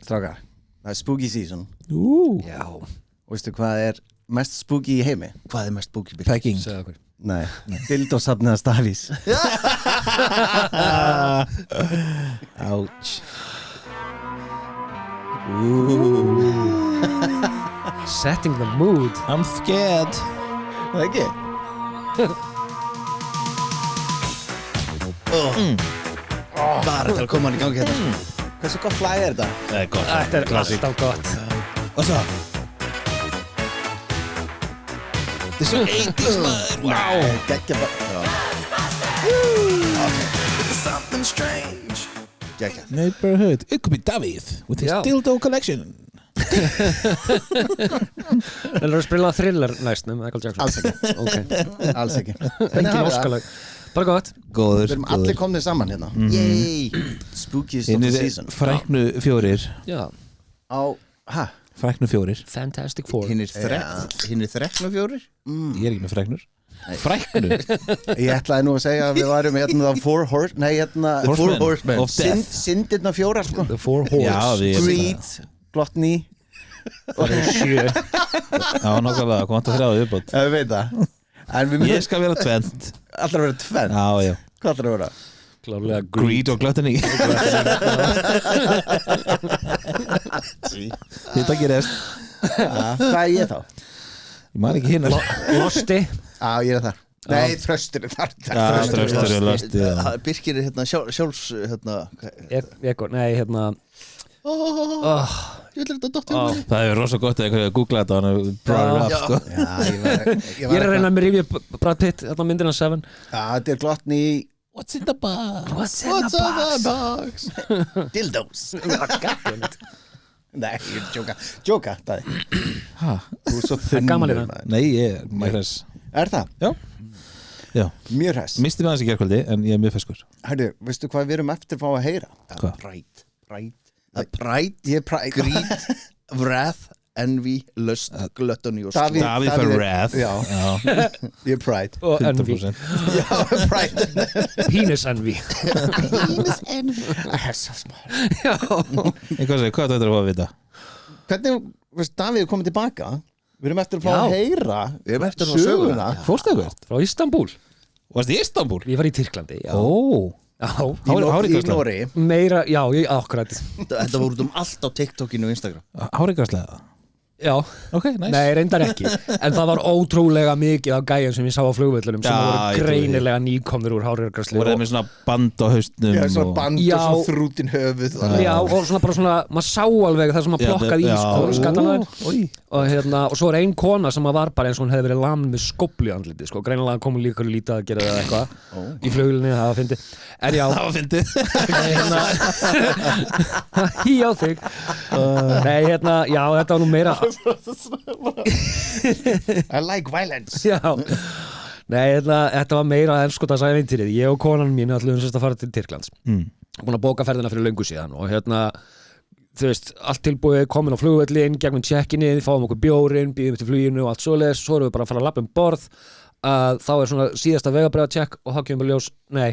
Strákar, það spooky season Já. Og veistu hvað mest spooky í heimi? Hvað mest spooky? Pegging Segðu okkur Nei, dildosafniða stafís Ouch Setting the mood I'm scared Það ekki? Bara til að koma hann í gangi hérna Hversu gott lag þetta? Það er gott Þetta alltaf gott Og svo Þetta er svo 80s maður Wow, geggja bara Geggja Neighborhood It could be Davíð with his Já. dildo collection Það að spila Thriller næst með Michael Jackson Alls ekki, Ok, alls ekki engin óskalag Bara gott Góður Við erum allir komnið saman hérna Yey Spookiest of the Hinnir season fræknu fjórir Já, Á, Fræknu fjórir Fantastic Four Hinn er þrekna fjórir Ég er ekki með fræknur Fræknu Ég ætlaði nú að segja að við varum hérna það Four Horse Nei, hérna Horsemen Four Horsemen. of Death Syndirna fjórar sko The Four Horse Já, við Greed, Gluttony Það er sjö Já, nokkulega, kom að þrjáðu uppátt Ég veit það En við Ég skal vera tvent allar að vera tvenn Já, já Hvað allar að vera? Klárlega Greed og gluttony Þetta gerist Hvað er ég þá? Ég man ekki hinnar Losti Á, ég er það Nei, Þröstur er þar Já, Þröstur er losti Birkir er hérna sjálfs hérna Nei, hérna Ég vil þetta dóttir Það er rosa gott að einhverju að googla þetta og hann brought it up, sko Já, Ég er að reyna með rifja Brad Pitt Þetta myndina 7 Já, þetta er Gluttony What's in the box? What's in the box? Dildos Nei, ég er Jóka, það Ha? Þú er svo er gaman þunnur hérna. maður. Nei, ég er mjög hress Er það? Já, Mjög hress misti mig aðeins í gerkvöldi en ég er mjög feskur Hörru, veistu hvað við erum eftir að fá að heyra? Hvað? Pride Ég er Pride Greed Wrath Envy Lust Gluttony og Davíð- Davíð for Wrath Já, ég er Pride Og Envy 100% Já, Pride Penis Envy Það er svo smá Hvað þetta er að vita? Hvernig, veist, Davíð er komið tilbaka Við erum eftir að fá að Já. heyra Við erum eftir að fá söguna. Fórstu eitthvað? Frá Istanbul Varst í Istanbul? Ég var í Tyrklandi Já, Ó, já. Í Hárigræsla Nóri Meira, já, ég ákvæmt Þetta voru út allt á TikTokinu og Instagram Hárigræslega Já, Ok, nice nei, reyndar ekki En það var ótrúlega mikið af gæjum sem ég sá á flugvöllunum sem Já, voru ég trúi því. greinilega nýkomnir úr hárgræslu Voru það með svona band á haustnum Já, svo og- band Já. og svo þrútin höfuð Já, og svona bara svona, maður sá alveg það sem maður plokkaði í, Já, sko, skallanaður Oj. og svo er ein kona sem að var bara eins og hún hefði verið lamin með skóplu í andliti, sko, greinilega kom líka lítið að gera það eitthvað í flugvélunni, það var fyndið. En já, Það var fyndið hí á þig. Nei, hérna, já, þetta var nú meira, I like violence já. Nei, þetta var meira enskotastævintýrið. Ég og konan mín ætluðum sérst að fara til Tyrklands. Búin að bóka ferðina fyrir löngu síðan og hérna, þú veist, allt tilbúið, komin á flugvöllin, gegnum check-inni, fáum okkur bjórin, býðum til fluginu og allt svoleiðis, svo erum við bara að fara að labba borð, þá er svona síðasta vegabræða check og þá kemur ljós, nei,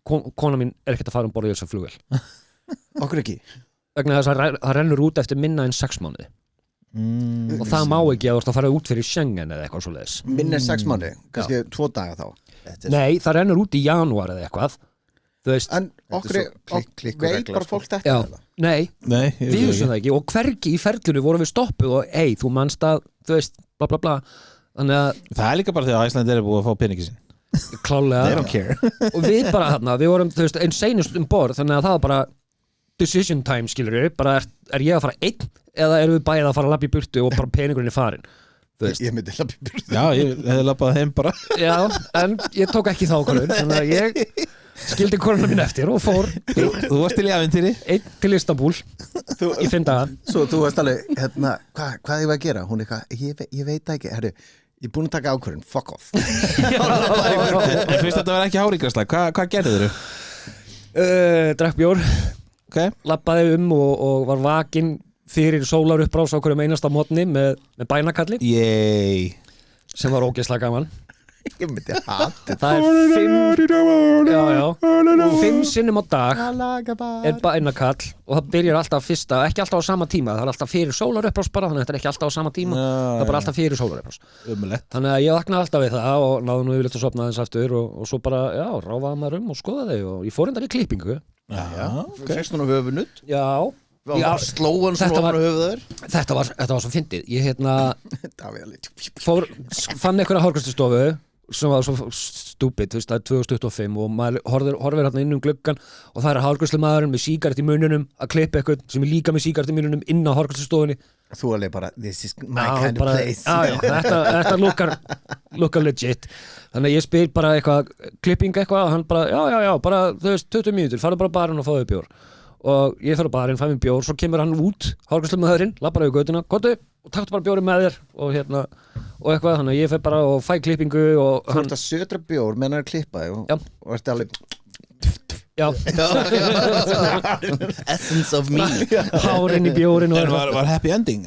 kona mín er ekkert að fara borð í þessa flugvél. Okkur ekki Vegna þess að það rennur út eftir minna en 6 mánuði. Og það má ekki að þú ert að fara út fyrir Schengen eða eitthvað svoleiðis. Minn er 6 mánuði, kannski 2 daga þá Nei, það rennur út í janúar eða eitthvað. Þú veist, En okkur svo klikk og veit regla, bara sko. fólk þetta já, eða? nei, Nei, ég við veit vissum það ekki og hvergi í ferlunni vorum við stoppuð og þú manst að, þú veist, bla bla bla þannig að Það er líka bara þegar Æsland er búið að fá peningi sín They klálega don't care og við bara þarna, við vorum, þú veist, einn seinust borð þannig að það var bara decision time skilur við, bara er ég að fara einn eða erum við bæðið að fara að labba í burtu og bara peningurinn er farin, þú veist Ég myndi lappi burt Já, ég hefði labbað heim bara já, en ég tók ekki þá okkur þannig að ég skildi konuna mín eftir og fór Þú varst til í aventýri einn til Istanbul í 5 daga Svo þú varst alveg, hérna, hvað ég var að gera? Hún er eitthvað, ég veit það ekki Herru, ég er búin að taka ákvörðun, fuck off En fyrst þetta var ekki hárigræsla, hvað gerðu þau? drakk bjór Okay. labbaði og var vakinn fyrir sólar uppbrás á hverjum einasta mótni með bænakalli Yey sem var ógeðslega gaman Ég myndi hati Það er 5 sinnum á dag er bænakall og það byrjar alltaf fyrsta, ekki alltaf á sama tíma, það er alltaf fyrir sólarupprás bara, þannig að þetta er ekki alltaf á sama tíma, það er bara alltaf fyrir sólarupprás. Þannig að ég vaknaði alltaf við það og náði nú yfirleitt að sofna aðeins aftur og svo bara, ráfaði maður og skoðaði og ég fór endar í klippingu. Fyrst hún á höfunutt Já. Slóan svona á höfuður Þetta var svo fyndið. Ég fann einhverja hárgreiðslustofu sem var svo stúpid, þú veist, það er 2025 og maður horfir hérna inn gluggan og það er hárgreiðslumaðurinn með sígaret í mununum að klippa eitthvað sem er líka með sígaret í mununum inn á hárgreiðslustofunni. Þú alveg bara, this is my kind of place. Þetta lukkar legit. Þannig að ég spyr bara eitthvað, klipping eitthvað og hann bara, já, bara, þú veist, 20 mínútur, farðu bara á barinn og fáðu bjór. Og ég fer á barinn, fæ mér bjór, svo kemur hann út, hárgreiðslumaðurinn, labbar yfir götuna, komdu og taktu bara bjórinn með þér og eitthvað, þannig að ég fer bara og fæ klippingu og Þú ert að södra bjór, menn að klippa þig og ert alveg Já Essence of me Hárinn í bjórinn En var happy ending?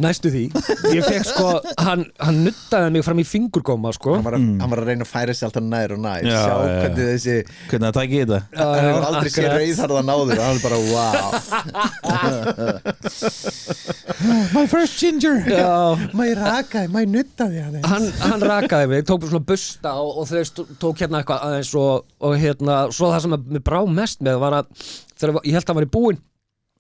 Næstu því Ég fekk sko, hann nuttaði mig fram í fingurgóma sko Hann var að reyna að færa sig alltaf nær og nær Sjá hvernig þessi Hvernig það tæki í þetta? Hann hefur aldrei sér rauðharða náður og hann er bara wow My first ginger Má ég rakaði, má ég nuttaði Hann rakaði mig, tók svona busta og þau tók hérna eitthvað aðeins og hérna, svo það sem mér brá mest með var að þegar ég held að hann var í búinn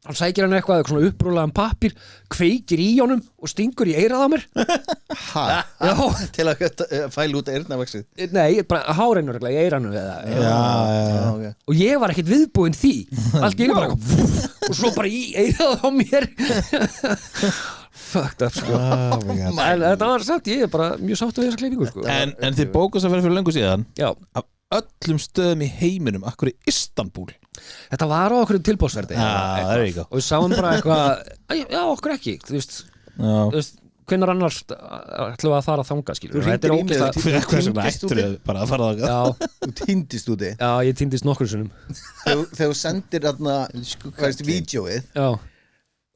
hann sækir hann eitthvað svona upprúlaðan pappír kveikir í honum og stingur í eyrað á mér Já Til að fæla út eyrnavaxið Nei, bara hárinu í eyranu Já og ég var ekkert viðbúinn því allt ég bara og svo bara í eyrað á mér fucked up sko en þetta var satt, ég er bara mjög sáttur við þessa klippingu sko En þið bókast að vera fyrir löngu síðan Já Af öllum stöðum í heiminum akkur í Istanbúl Þetta var á okkur tilboðsverði það er ekki og við sáum bara eitthvað já, okkur ekki, þú veist hvenær annars ætlum við að fara að þanga skilur Þetta er ógeðslega Hversum ættur bara að fara þangað Já, Þú týndist úti já, ég týndist nokkur sinnum Þegar þú sendir þarna vídeóið Já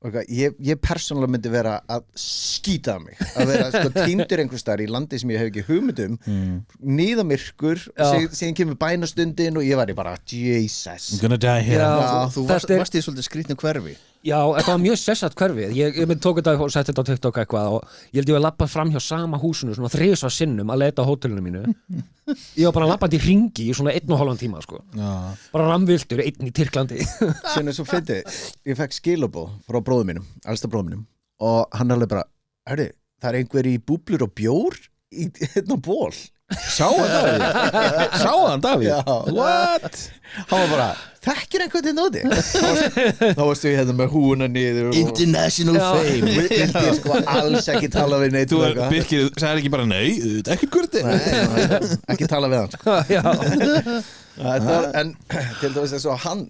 Ég persónulega myndi vera að skýta mig að vera sko týndur einhvers staðar í landi sem ég hef ekki hugmyndum niðamyrkur síðan kemur bænastundin og ég var bara Jesus I'm gonna die here Þú varst í svolítið skrýtnu hverfi Já, þetta var mjög sessat hverfi ég tók þetta og setti þetta á TikTok eitthvað og ég held ég að labba fram hjá sama húsinu svona 3 sinnum að leita á hótelinu mínu ég var bara labbandi í hringi í svona 1,5 tíma sko bara ramviltur, einn í Tyrklandi Sérna svo fyndi, ég fekk skilabóð frá bróðum mínum, elsta bróðum mínum og hann alveg bara, hörru, það er einhver í búblur og bjór í hérna ból Sá hann Davíð? Já. What? Hann var bara, þekkir einhvern veginn úti þá varstu ég hérna með húna niður og International fame vildi sko alls ekki tala við neitt Þú Birkir, sagði ekki bara nei, þetta er ekkert kurti ekki tala við hann sko. Já En til dæmis þess að hann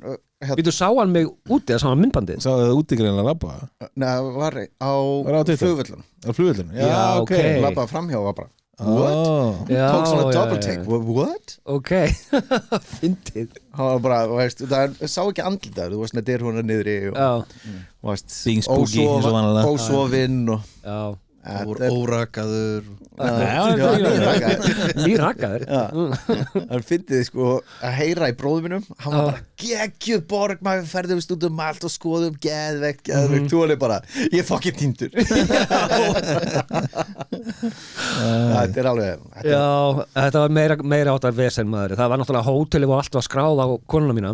Býtu sá hann mig úti að sá hann myndbandið Sáðu það úti greinlega labba var á Twitter? flugvöllunum Á flugvöllunum? Já, ok. labbaði framhjá og var bara Já, tók svona já, double já. take what? Ok, fyndið Hann var bara, veist, það sá ekki andlitaður þú varst með dyrhúna niðri og Já, varst Being spooky, eins og vanalega. ósofinn og já Órakaður Nýrakaður hann fyndið sko að heyra í bróðum minum hann var bara geggjuð borg maður ferðum út allt og skoðum geðveikt þú alveg bara, ég er fucking týndur þetta er alveg Já, þetta var meira áttar vesen maður það var náttúrulega hótelið og allt var skráð á konuna mína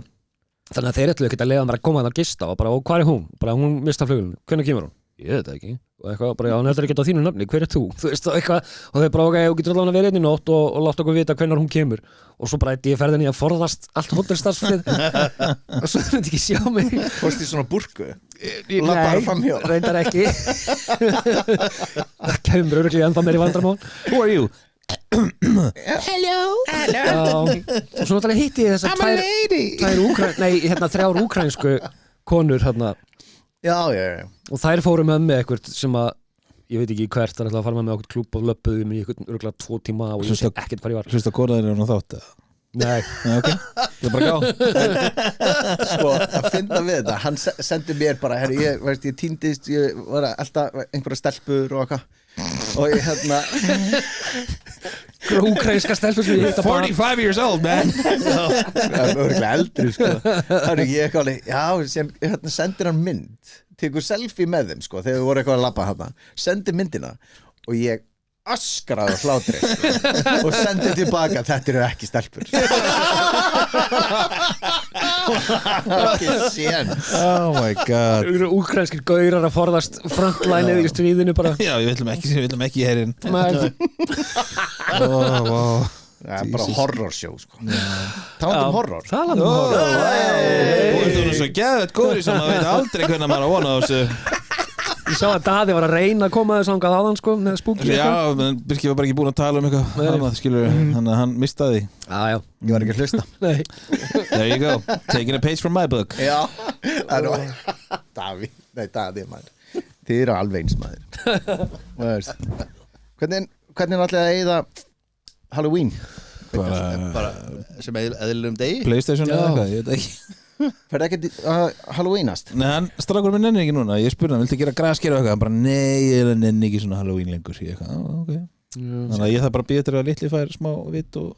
þannig að þeir ætluðu ekki að leiða mér að koma að gista og bara, og hvað er hún? Bara hún mista flugulun, hvernig kemur hún? Ég veit það ekki og eitthvað bara, já, hann heldur ekki á þínu nafni, hver er þú? Þú veist, og eitthvað, og þau bara, ok, þú getur allavega verið inn í nótt og láta okkur vita hvenær hún kemur og svo bara ég ferðin í að forðast allt hótelstarfsfið og svo myndi ekki sjá mig fórst í svona burku labbaði framhjá reyndar ekki það kemur örugglega ennþá meiri vandramál Who are you? hello og svo náttúrulega hitti ég þessar þrjár úkraínsku konur hérna já og þær fóru með mig eitthvað sem að ég veit ekki hvert, það er alltaf að fara með okkur klúbb og löppuðu mig í eitthvað örgulega 2 tíma og ég sé ekkert hvað ég var Hlusta konaðir er hún þátt? Nei, Ok, ég er bara gá sko að finna við þetta hann sendi mér bara herri, ég týndist, ég var alltaf einhverja stelpur og eitthvað og ég úkrainska stelpur sem ég hitt að bara 45 years old, man. Það er örgulega eldri sko. Það er ég eitthvað alveg, já, síðan, hérna, sendir hann mynd, tekur selfie með þeim sko, þegar við voru eitthvað að labba hana, sendir myndina og ég öskraði á hlátri sko, og sendi tilbaka, þetta eru ekki stelpur. Ekki sén. Oh my god. úkrainskir gaurar að forðast frontlineið í stríðinu bara Já, við viljum ekki herinn. Nei. Það er bara horrorshow sko. Tándum horror. Talandi um horror Þú ert nú svo geðvett góri sem maður veit aldrei hvernig maður á vona á þessu. Ég sá að Daði var að reyna að koma þess angað áðan sko með spooky Já, menn Birkir var bara ekki búin að tala um eitthvað annað, skilur, þannig að hann mistaði því. Já, Ég var ekki að hlusta. nei There you go, taking a page from my book. Já. Það er Daði maður. Þið eru alveg eins maður. Hvernig ætlaði að eyða Halloween? Bara sem eðlilegum degi. PlayStation eða eitthvað, ég veit ekki. Ferði ekkert Halloweenast? Nei, hann strákur minn nenni ekki núna. Ég spurði hann, viltu gera graskera og eitthvað? Hann bara, nei, ég nenni ekki svona Halloween lengur. Ég eitthvað, ok. Þannig að ég þarf bara að býða til að litli fær smá vitt og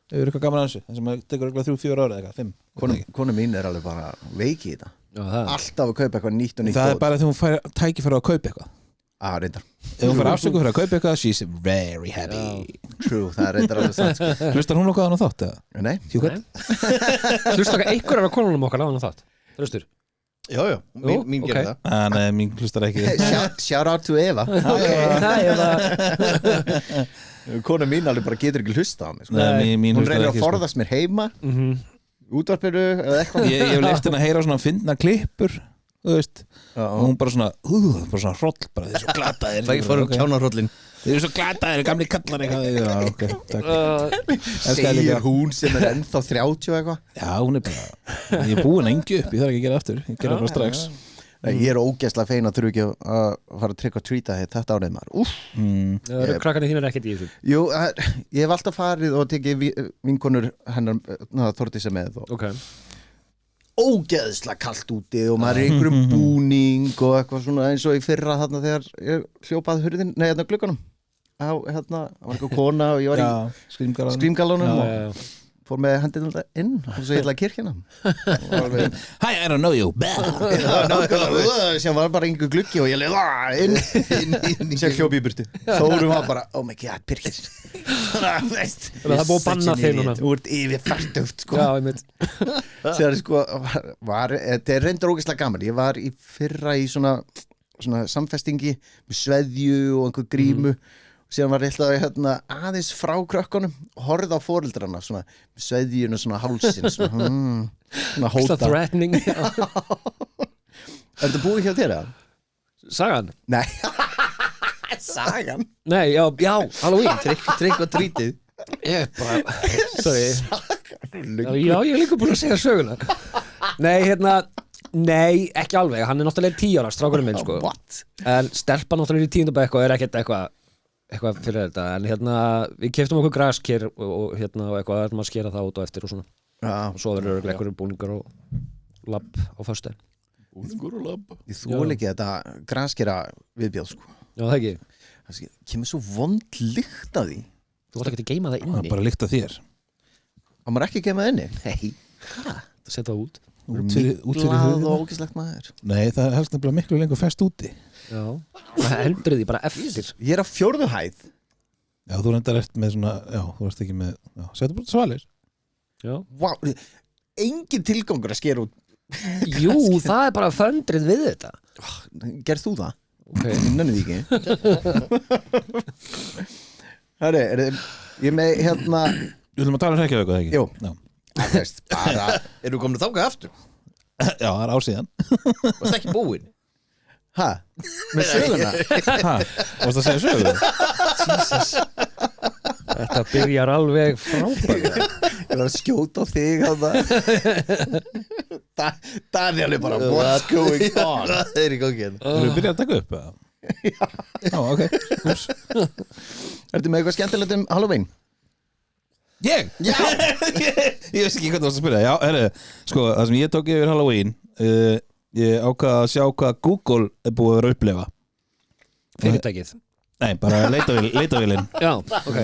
hefur eitthvað gaman að þessu. Það sem að tekur eitthvað 3-4 ára eða eitthvað, 5. Konu mín er alveg bara veiki í þetta. Já, það Alltaf að kaupa eitthvað nýtt og nýtt. Það er bara þegar hún fær tækifæri að kaupa eitthvað. Reyndar. Ef hún fær afsöku fyrir að kaupa eitthvað, she's very happy. True, það er reyndar alveg sant sko. Hlustar hún okkur á hann á þátt, eða? Nei. Hlusta okkar einhverjar af konunum okkar á hann á þátt Hlustur Já, mín gerir það. Nei, mín hlustar ekki. Shout out to Eva. Konu mín alveg bara getur ekki hlusta á mig sko. Nei, mín Hún hlustar reynir ekki. að forðast mér heima útvarpiru eða eitthvað. Ég hef leift henni að heyra svona fyndna klippur, þú veist, og hún bara svona hroll bara, þið er svo glataðir. Það ekki fórum kjánarhrollin. Þið er svo glataðir, gamli kallar eitthvað. Já, ok, takk. Segir hún sem er ennþá 30 og eitthvað. Já, hún er bara, ég er búin að engju upp, ég þarf ekki að gera aftur, ég gera bara strax. Nei, ég er ógeðslega fein að þurfa ekki að fara að trick or treata þetta árið maður. Það eru krakkarnir þínar ekkert í þessu Jú, ég hef alltaf farið og tekið vinkonur hennar Þórdísi með og Ok ógeðslega kalt úti og maður er í einhverjum búning og eitthvað svona eins og í fyrra þarna þegar ég hljópaði hurðin, nei hérna glugganum hérna, það var eitthvað kona og ég var í skrýmgalunum og fór með hendina inn og svo ég ætlaði kirkjana Hi, I don't know you. sem var bara einhver gluggi og ég leið inn sem hljópi í burtu Þórum var bara, oh my god, Birkir Þannig að það er búið að banna þig núna Þú ert yfir færtugt sko Já, ég mynd þegar sko þetta er reyndar ógeðslega gaman ég var í fyrra í svona samfestingi með sveðju og einhver grímu síðan var ég alltaf hérna, aðeins frá krökkunum og horfði á foreldrana svona með sveðjun og svona hálsin svona hóta threatening Er þetta búið hjá þér eða? Sagan? Nei Sagan? Nei, já, Halloween Trikk og trítið. Ég bara, sorry Já, ég er líka búin að segja söguna Nei, hérna Nei, ekki alveg, hann er náttúrulega 10 ára strákurinn minn sko What? En stelpa náttúrulega í 10. bekk og er ekkert eitthvað fyrir þetta en hérna, við keyptum okkur grasker og hérna og eitthvað erum að skera það út og eftir og svona og svo verður örugglega einhverjum búningar og labb á föstudaginn Búningur og labb. Ég þoli ekki þetta graskera viðbjóð sko Já, það ekki Það kemur svo vond lykt af því Þú vart ekki að geima það inni Bara líkt að þér. Það maður ekki að gema það inni Nei Það setja það út Út fyrir Glað hurðina. og ógeðslegt maður Nei, það er helst nefnilega miklu lengur fest úti. Já Það heldur því bara eftir Ég er á 4. hæð Já, þú reyndar ert með svona, já, þú ert ekki með, já, setur bara svalir. Já Vá, engin tilgangur að skera út Jú, það er bara föndrið við þetta Gerð þú það? Ok Nenni því ekki Herri, ég er með hérna Við ætlum að tala um Reykjavík, eða ekki? Jú. Já. Það veist, bara Erum við komin að þáka aftur? Já, það er ásíðan. Varst ekki búin? Hæ? Með söguna? Hæ? Varst að segja sögu? Þetta byrjar alveg frábært Ég var að skjóta á þig Það er alveg bara what's going on Það er í gangi hérna. Þú erum byrjað að taka upp, eða? Já, ok. Úps. Ertu með eitthvað skemmtilegt um Halloween? Ég? Já! Ég veist ekki hvað þú varst að spyrja. Já, herri, sko, það sem ég tók yfir Halloween, ég ákvað að sjá hvað Google er búið að vera að upplefa. Fyrirtækið Nei, bara leitavélin. Já, ok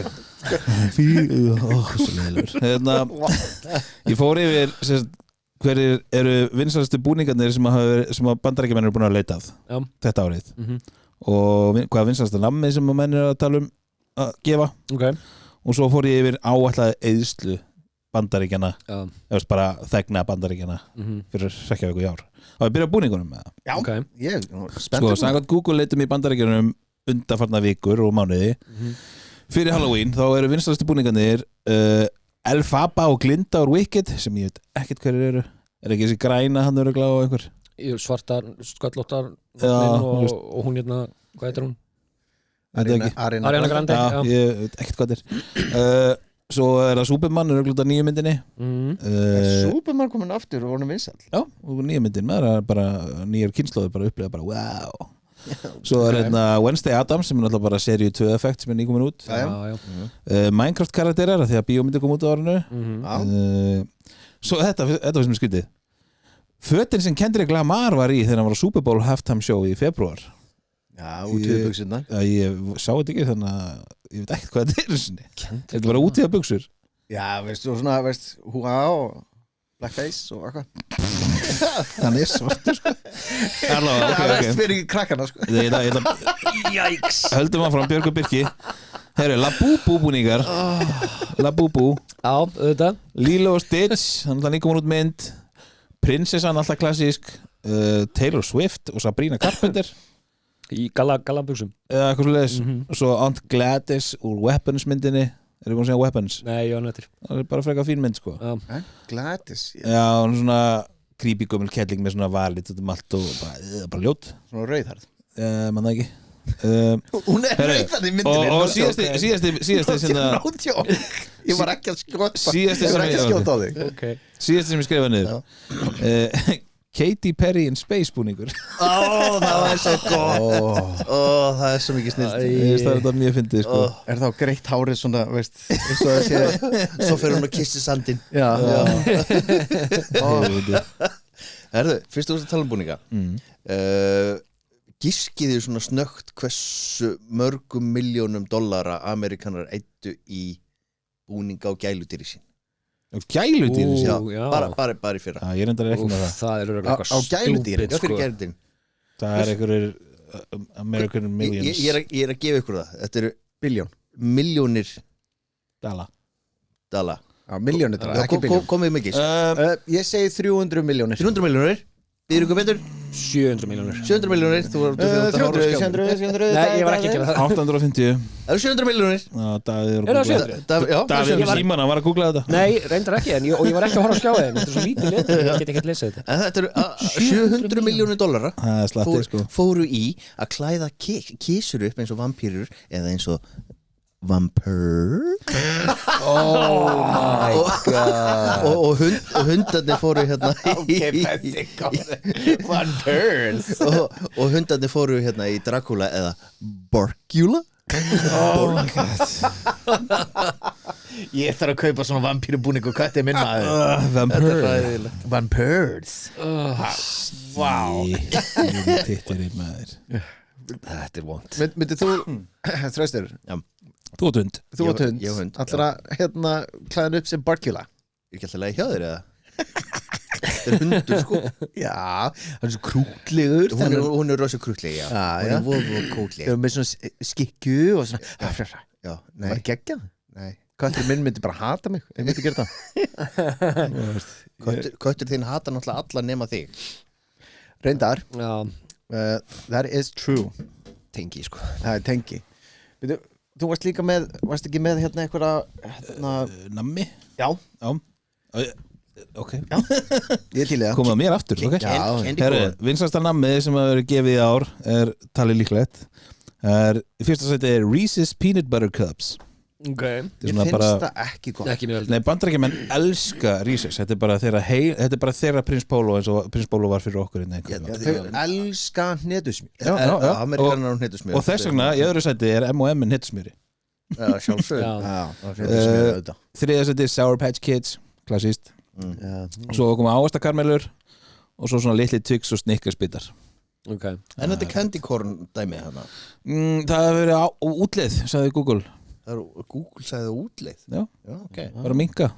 Svo leiðilegur Ég fór yfir hverjir eru vinsælustu búningarnir sem að bandarækjumenn eru búin að leita að þetta árið og hvað vinsælasta nammið sem að menn eru að tala um að gefa og svo fór ég yfir áætlaði eyðslu bandaríkjana bara þegna bandaríkjana fyrir Reykjavík í ár og ég byrja búningunum með það ég sko, samkvæmt Google leitum í bandaríkjunum undanfarna vikur og mánuði fyrir Halloween þá eru vinsælustu búningarnir Elphaba og Glinda úr Wicked sem ég veit ekkert hverjir eru ekki þessi græna hann eru gláð og einhver svartar, sköllóttar og hún hérna, hvað heitir hún? Ariana Grande ég veit ekkert hvað þetta er svo er það Superman er nýju myndinni Superman komin aftur og vorum vinsæll já, og nýju myndin maður er bara nýjar kynslóður bara upplega bara wow svo er hérna Wednesday Addams sem er náttúrulega bara seríu 2 effekt sem er nýkomin út Minecraft karakterar því að bíómyndi kom út á árinu svo þetta var sem er skytið fötin sem Kendrick Lamar var í þegar hann var á Super Bowl halftime show í februar út í buxurnar ég sá þetta ekki þannig að ég veit ekkert hvað þetta er þetta var út í það buxur veistu svona, húa og blackface og eitthvað hann er svartur sko það fyrir ekki krakkana sko Jæks höldum að frá Björg og Birki herru, Labubu búningar Labubu auðvitað Lilo og Stitch, hann er nýkomin út mynd Prinsessan, alltaf klassísk Taylor Swift og Sabrina Carpenter í gallabuxum eða eitthvað svo leiðis svo Aunt Gladys úr Weapons myndinni er þið búin að segja Weapons? Nei, ég var nættir það er bara frekar fín mynd sko Gladys já, hún er svona creepy gömul kelling með svona valit út allt og bara ljót svona rauðharð mann það ekki hún er rauðharð í myndinni og síðasti ég var ekki að skjóta síðasti á þig síðasti sem ég skrifaði niður Katy Perry in Space búningur það var svo gott það er svo mikið snilt það er þetta mjög fyndið sko er þá greitt hárið svona veist svo fer hún að kissi sandinn herðu, fyrst þú veist að tala um búninga giskiði svona snögt hversu mörgum miljónum dollara Amerikanar eittu í búninga og gæludýri sín gæludýri já, bara í fyrra ég reyndar ekki með það það er á gæludýri já, fyrir gæludýrin það er einhverjir American Millions ég er að gefa ykkur það þetta eru milljónir dala milljónir dala, ekki biljón komið mikið ég segi 300 milljónir 300 milljónir býður ykkur betur 700 milljónir 700 milljónir 300 Nei, ég var ekki að gera það 850 það eru 700 milljónir Davíð Er það 700? Davíð Síman, hann var að googla þetta Nei, reyndar ekki, og ég var ekki að horfa á skjáðin Þetta er svo lítið lit, ég get ekki að lesa þetta en þetta eru 700 milljónir dollara það er slatti sko fóru í að klæða kísur upp eins og vampýrur eða eins og vampur oh my god og hundarnir fóru hérna vampurs og hundarnir fóru hérna í Dracula eða Borgula ég þarf að kaupa svona vampýrubúning og hvað er minn maður vampurs wow tittir í maður Þetta er vond myndið þú Þraustur þú og hund þú og hund ég og hund allra hérna klæðin upp sem Borgula er ekki alltaf leið hjá þér eða þetta er hundur sko já hann er svo krútlegur hún er rosa krútleg já hún er voða krútleg með svona skikju og svona já nei var geggjað nei köttur minn myndi bara hata mig ég myndi gera það köttur þinn hata náttúrulega alla nema þig reyndar Já, that is true tengi sko það er tengi þú varst líka með varst ekki með hérna einhverja nammi já ok ég er til í það komað mér aftur ok herru vinsasta nammið sem hafa verið gefið í ár er talið líklegt í fyrsta sæti er Reese's Peanut Butter Cups ok ég finnst það ekki gott Ekki mjög nei bandarækjumenn elska Reese's þetta er bara þeirra Prins Pólo eins og Prins Pólo var fyrir okkur þau elska hnetusmjör Amerikanar og hnetusmjör og þess vegna í öðru sæti er M&M hnetusmjöri sjálfsög þriðja sæti er Sour Patch Kids klassíst svo koma ávastakarmelur og svo svona litli Twix og Snickers bitar Ok en þetta er candy corn dæmi hana það hefur verið útleið sagði Google Google sagði útleið Já, ok bara minka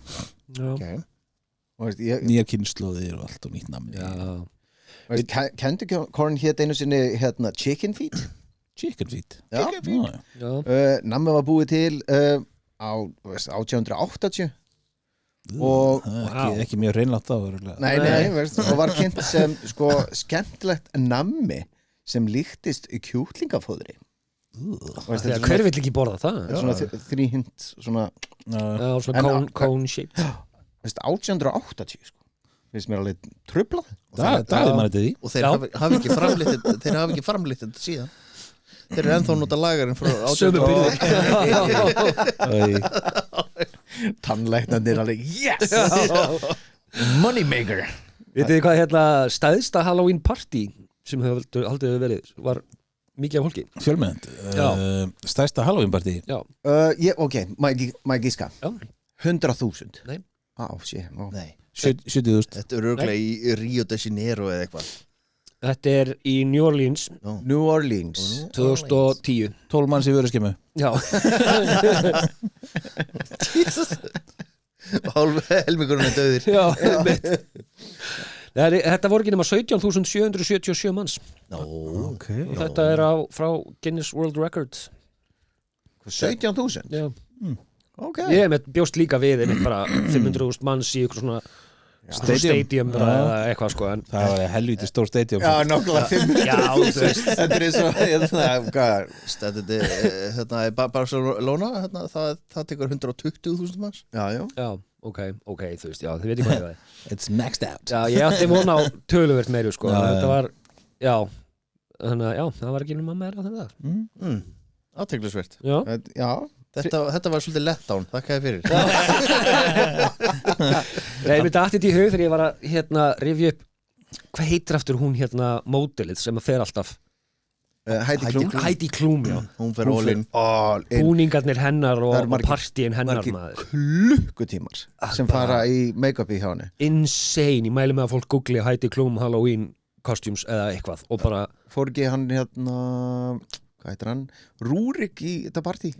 okay. Og veist, ég, Nýjar kynnslóðir og allt og nýtt namn veist, kendi Korn hét einu sinni hérna Chicken Feet Chicken feet Já. Nammi var búið til á 1880 og ekki mjög reynlátt á nei, veist, og var kynnt sem sko skemmtilegt nammi sem líktist kjúklingafóðri Hver vill ekki borða það? svona þríhint svona, Svona cone shaped veist, 1880 sko. Finnst mér alveg truflað Davíð maður þetta því og þeir hafa ekki framleitt þetta síðan þeir eru ennþá nota lagarinn frá Sömu byrði tannlæknarnir alveg yes moneymaker Vitið þið hvað hérna stæðsta Halloween party sem haldið verið var mikið af fólki Fjölmennandi Stærsta Halloween party ok, má ég gíska Já. 100.000 Nei. Nei 70.000 Þetta er örgulega í Rio de Janeiro eða eitthvað Þetta er í New Orleans New Orleans 2010 12 manns í vöruskemmu Já helmingurinn er döðir Já, mitt Þetta voru ekki nema 17.777 manns okay. og þetta er frá Guinness World Records 17.000 Já. ok Ég bjóst líka við einmitt bara 500.000 manns í ykkur svona stadium eða eitthvað sko en Það var helviti stór stadium já, nokkulega 5 Já, þú veist þetta er svo Þetta er Barcelona það tekur 120.000 manns Já, ok, þú veist, já, þið veitir hvað það er It's maxed out Já, ég átti von á töluvert meiru sko þetta var, já þannig að, já, það var ekki nema meira þannig að Athyglisvert Já, já Þetta var svolítið letdown, þakka þér fyrir Nei, mér dætti þetta í hug þegar ég var að hérna rifja upp hvað heitir aftur hún hérna módelið sem að fer alltaf Heidi Klum, já Hún fer all in Búningarnir hennar Það eru og margir- partíin hennar margir maður klukkutímar sem fara í make-up í hjá henni Insane, ég mæli með að fólk googli Heidi Klum Halloween costumes eða eitthvað og bara fór ekki hann hérna hvað heitir hann? Rúrik í þetta partí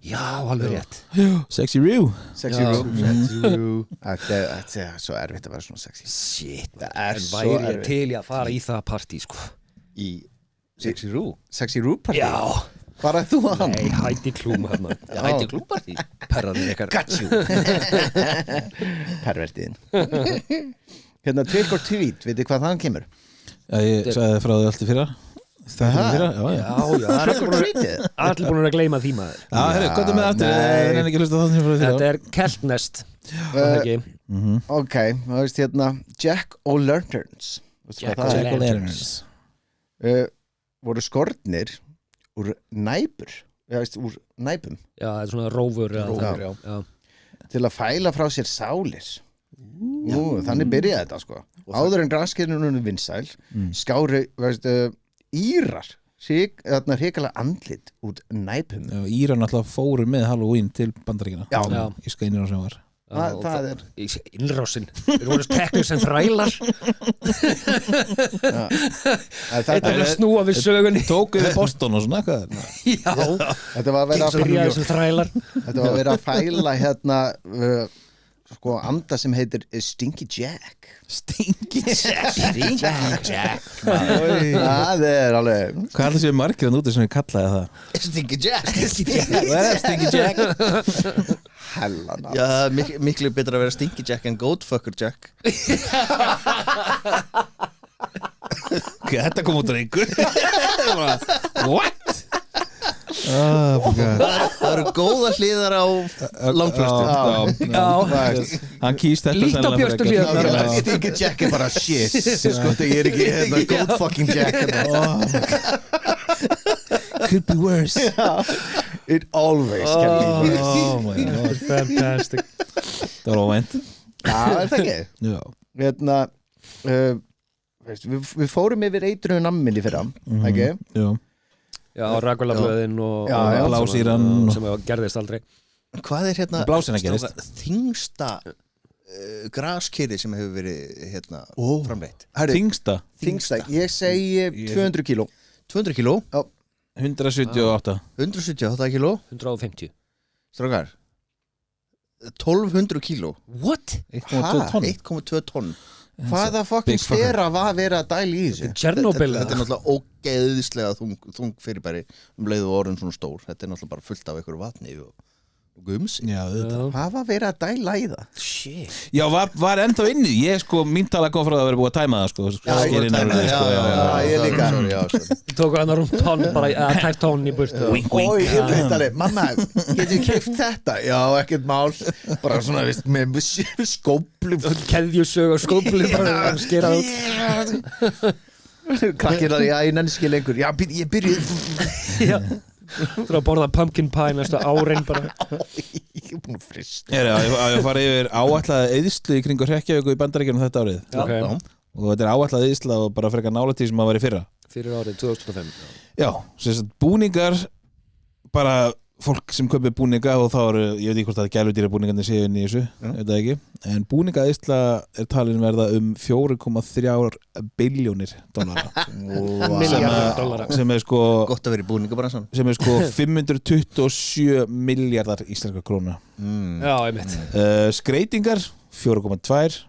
Já, alveg rétt Sexy Roo Sexy Roo Þetta er svo erfitt að vera svona sexy Shit, Það er en svo væri ég erfitt til í að fara í það partí sko Í Sexy Roo Sexy Roo partí? Já, Bara þú að hann? nei, Heidi Klum hérna Heidi Klum partí Perraðin ykkar Got you Pervertiðin Hérna Trick or Treat, veitir hvað það kemur? Já, ég sagði frá því allt í fyrra Það er fyrra, já Já, Trick or Treatið? allir búin að gleyma því maður Já, herru, hvað er með aftur? Ég er ekki að hlusta það sem frá því Þetta fyrra er Keltnest ekki Ok, það veist hérna Jack O'Lanterns Jack O'Lanterns Voru skornir úr næpur veist, úr næpum Já, þetta er svona rófur Rófur, já. til að fæla frá sér sálir þannig byrjaði þetta sko áður en graskirnunum vinsæl skári veist, Írar hrikalega andlit út næpum Íran alltaf fóru með Halloween til Bandaríkina Já. Í skænir á sem var það er Innrásin Þeir voru teknir sem þrælar Þetta er að snúa við sögunni Tókuðu Boston og svona hvað Já, þetta var að vera byrjaði sem þrælar þetta var að vera að fæla hérna sko anda sem heitir Stinky Jack Stinky Jack það er alveg Hvað er það sem margir að núti sem ég kallaði það? Stinky Jack Hvað er Stinky Jack? hellan Já, miklu betra að vera Stinky Jack en Goatfucker Jack Þetta kom út á einhver What? Það eru góða hliðar á langflöstu Hann kýst þetta Líkt á Björtu Hlíðar. Stinky Jack er bara shit sko ég er ekki hérna goat fucking Jack Could be worse it always can be worse Oh my god Fantastic Það var óvænt það er það ekki Já hérna veist, við fórum yfir eitruðu nammin í fyrra ekki? Já Já, Ragulablöðin og Já, já. Blásýran sem gerðist aldrei Hvað er hérna Blásýran gerist. þingsta graskýri sem hefur verið hérna framleitt Þingsta Þingsta, ég segi 200 kíló 200 kíló 178 178 kíló 150 Strákar 1200 kíló What? 1,2 tonn 1,2 tonn Hvaða fucking Big fucker. stera var verið að dæla í þessu? Tjernobyl Þetta er náttúrulega ógeðislega þung fyrirbæri leiðu orðin svona stór þetta er náttúrulega bara fullt af einhverju vatni og gumsi Já, auðvitað. Hvað var verið að dæla í það? Shit Já, var ennþá inni Ég sko, mín tala kom frá það að vera búið að tæma það sko. Skerinn er orðið, sko, ég líka. sorry. Tóku hann rúmt tonn bara, eða tæft tonn í burtu Wink, Ói, wink ég veit alveg, mamma, getur ég keypt þetta? Já, ekkert mál Bara svona, veist, með skóplum Keðjusög og skópli bara skera út Krakkir það, já, ég nenni skil lengur Já, ég byrjuði Já Þú að borða pumpkin pie næstu árin bara Ég er búin að frist Ég fara yfir áætlaði eyðslu í kringu Hrekkjavík í Bandaríkjunum þetta árið Ok. og þetta er áætlaði eyðsla og bara frekar nálægt því sem að vera í fyrra Fyrir árið 2005 Já, sem sagt búningar bara fólk sem kaupir búninga og þá eru, ég veit ekki hvort að gæludýra búningarnir séu inn í þessu, veit það ekki en búningaeyðsla er talin verða 4,3 billjónir dollara Milljarður dollara sem er sko Gott að vera í búningabransan sem er sko 527 miljardar íslenska króna Já, einmitt skreitingar 4,2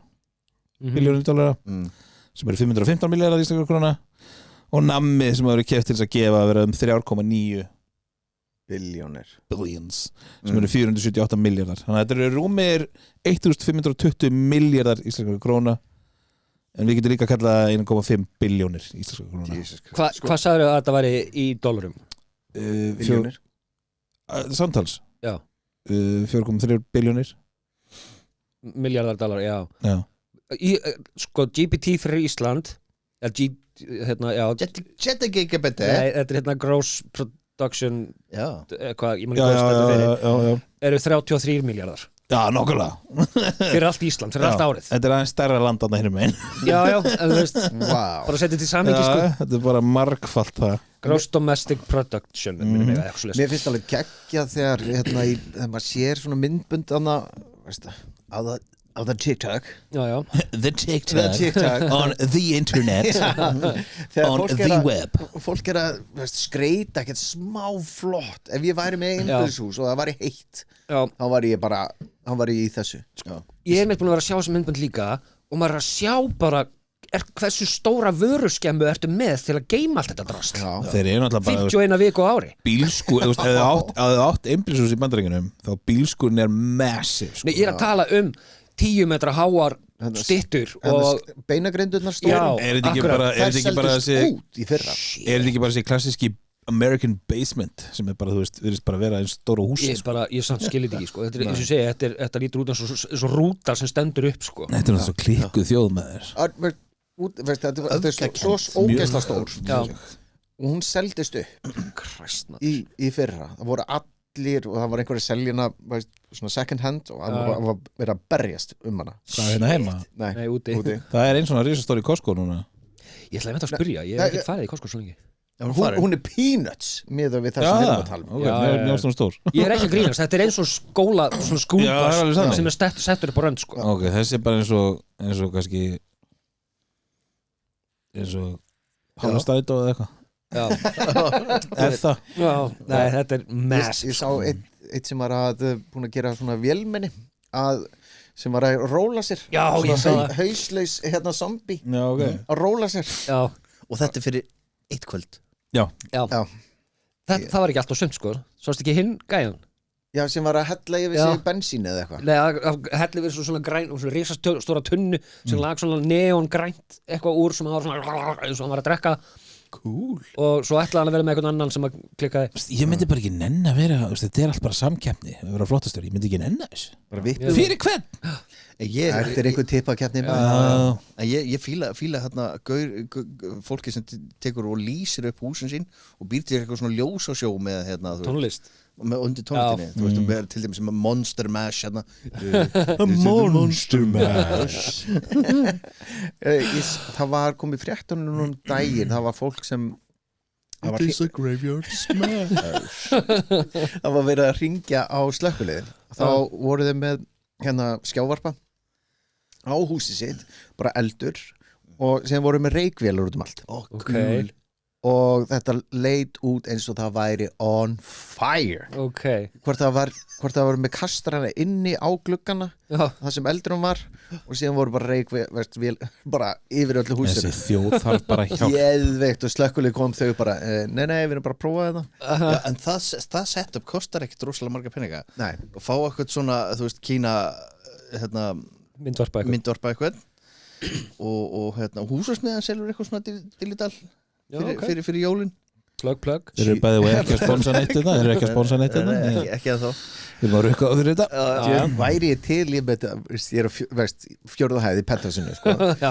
billjónir dollara sem eru 515 miljardar íslenska króna og nammi sem hafa verið keypt til þess að gefa að vera 3,9 Billjónir billions sem eru 478 miljardar þannig að þetta eru rúmir 1520 miljardar íslenska króna en við getum líka að kalla 1,5 billjónir íslenska króna Hvað sagður að þetta væri í dollarum? Billjónir samtals Já 4,3 billjónir Milljarðar dollar, já Já. Í, sko, GPT fyrir Ísland hérna, já Þetta ekki ekki betur Nei, þetta er hérna gross production Já hvað, ég man Já, ekki hvað þetta fyrir já. eru 33 miljardar Já, nokkulega fyrir allt Ísland, fyrir allt árið Þetta er aðeins stærra land þarna hinum megin Já, en þú veist, Vá bara setja til samhengi sko. Þetta er bara margfalt það Gross domestic production Mér finnst alveg geggja þegar þegar maður sér svona myndbund á það TikTok Já The TikTok on the internet Þegar on fólk the er að web fólk er að skreita ekkert smá flott ef ég væri með einbýlishús og það væri heitt Já. þá var ég í þessu Ég er meitt búin að vera að sjá þessi myndbund líka og maður er að sjá bara hversu stóra vöruskemmu ertu með til að geima allt þetta drast Þeir eru náttúrulega bara 51 viku á ári bílskur, ef þið átt einbýlishús í Bandaríkjunum þá bílskurinn er massive sko. Nei, ég er að tala 10 metra háar styttur og beinagrindurnar Já, stóru Er þetta ekki akkurat. bara þær þessi seldust út í fyrra Er þetta ekki bara þessi klassíski American basement sem er bara, þú veist, virðist bara vera eins stóra húsi ég samt skilir þetta ekki sko. Þetta er eins og segja, þetta lítur út eins og rúta sem stendur upp sko. Þetta er náttúrulega svo klikkuð þjóð með þér Þetta er svo ógeðsla stór Já. og hún seldist upp Kræstna í fyrra það voru allir og það var einhverja seljina svona second hand og það var verið að berjast hana Hvað er hérna heima? Nei, úti. Það er eins svona risastóri Costco núna Ég ætla að veit að spyrja, ég hef ekki farið í Costco svo lengi hún er peanuts miðað við það sem við erum að tala um mjög svona stór Ég er ekki að grínast, þetta er eins og skóla svona Já, það er alveg skúlbass þannig. sem er settur upp á rönd sko. Ok, þessi er bara eins og kannski eins og Hálastrætó eða eitthvað Já. Er það? Já, nei, þetta er massive ég sá eitt sem var að búin að gera svona vélmenni sem var að róla sér Já, ég sá það. hauslaus zombie Já, ok að róla sér Já, Og þetta er fyrir eitt kvöld já. Já. Það var ekki alltaf sumt sko. Sást ekki hinn gæjan? Já, sem var að hella yfir Já. sig bensín eða eitthvað Nei, að helli verið svona græn og svona risastóra tunnu sem lag svona neon grænt eitthvað úr sem hann var svona eins og hann var að drekka Cool og svo ætlaði hann að vera með einhvern annan sem að klikkaði Ég myndi bara ekki nenn að vera þetta er allt bara samkeppni að vera flottastur ég myndi ekki nenn að þessu bara vippið Fyrir hvern? Þetta er einhver tippakeppni Ég fíla hérna fólki sem tekur og lýsir upp húsin sín og býr til eitthvað svona ljósasjó með hérna, tónlist með undir tónlistinni þú veist, með til dæmis sem Monster Mash hérna. Monster Mash það var komið fréttunum daginn það var fólk sem It is a graveyard smash það var verið að ringja á slökkuliðin þá voru þeir með hérna skjávarpa á húsi sitt bara eldur og sem voru með reykvélar út um allt Ok og þetta leit út eins og það væri on fire Ok, hvort það var með kastrana inni á gluggana já, það sem eldrum var og síðan voru bara reik bara yfir öllu húsinu Þessi þjóð þarf bara hjálp geðveikt og slökkuleg kom þau bara nei, við erum bara að prófa þetta Já, en það setup kostar ekkert rosalega marga peninga Nei. og fá eitthvað svona, þú veist, Kína myndvarpa eitthvað myndvarpa eitthvað og húsasmiðan selur eitthvað svona digital fyrir jólin Plug Þeir eru bæði og ekki að sponsa neitt þetta Þeir eru ekki að sponsa neitt þetta ekki að þá Við erum að rukka á fyrir þetta Ég væri ég til ég er á fjórða hæði í penthúsinu sko. Já,